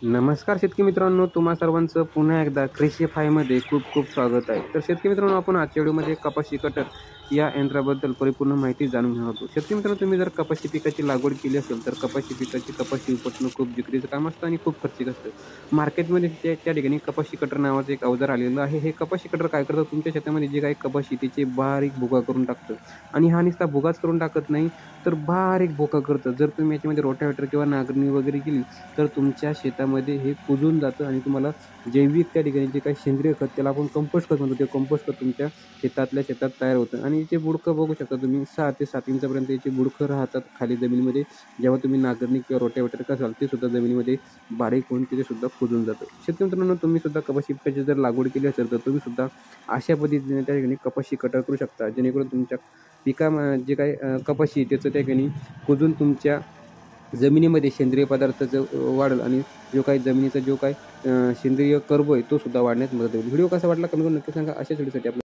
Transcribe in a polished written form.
नमस्कार शेतकरी मित्रांनो, तुम्हा सर्वांचं पुन्हा एकदा कृषीफायमध्ये खूप खूप स्वागत आहे. तर शेतकरी मित्रांनो, आपण आजच्या व्हिडिओमध्ये कपाशी कटर या यंत्राबद्दल परिपूर्ण माहिती जाणून घेणार आहोत. शेतकरी मित्रांनो, तुम्ही जर कपाशी पिकाची लागवड केली असेल तर कपाशी पिकाची कपाशी उपटणं खूप जिकिरीचं काम असतं आणि खूप खर्चिक असतं. मार्केटमध्ये त्या ठिकाणी कपाशी कटर नावाचं एक अवजार आलेलं आहे. हे कपाशी कटर काय करतं, तुमच्या शेतामध्ये जे काही कपाशी तिचे बारीक भुगा करून टाकतं आणि हा नुसता भुगाच करून टाकत नाही, तर बारीक भोका करतं. जर तुम्ही याच्यामध्ये रोटावेटर किंवा नांगरणी वगैरे केली तर तुमच्या शेतामध्ये हे कुजून जातं आणि तुम्हाला जैविक त्या ठिकाणी जे काही सेंद्रिय खत, त्याला आपण कंपोस्ट खत म्हणतो, ते कंपोस्ट खत तुमच्या शेतात तयार होतं. आणि याचे बुडकं बघू शकता तुम्ही, 6 ते 7 इंचापर्यंत याचे बुडकं राहतात खाली जमिनीमध्ये. जेव्हा तुम्ही नांगरणी किंवा रोटावेटर कराल ते सुद्धा जमिनीमध्ये बारीक होऊन तिथे सुद्धा कुजून जातं. शेतकरी मित्रांनो, तुम्ही सुद्धा कपाशी पिकाची जर लागवड केली असेल तर तुम्ही सुद्धा अशा पद्धतीने त्या ठिकाणी कपाशी कटर करू शकता, जेणेकरून तुमच्या जे काही कपाशी त्याचं त्या ठिकाणी कुजून तुमच्या जमिनीमध्ये सेंद्रिय पदार्थाचं वाढेल आणि जो काही जमिनीचा जो काही सेंद्रिय कर्ब आहे तो सुद्धा वाढण्यास मदत होईल. व्हिडिओ कसा वाटला कमेंट करून नक्की सांगा. अशाच व्हिडिओसाठी आपल्या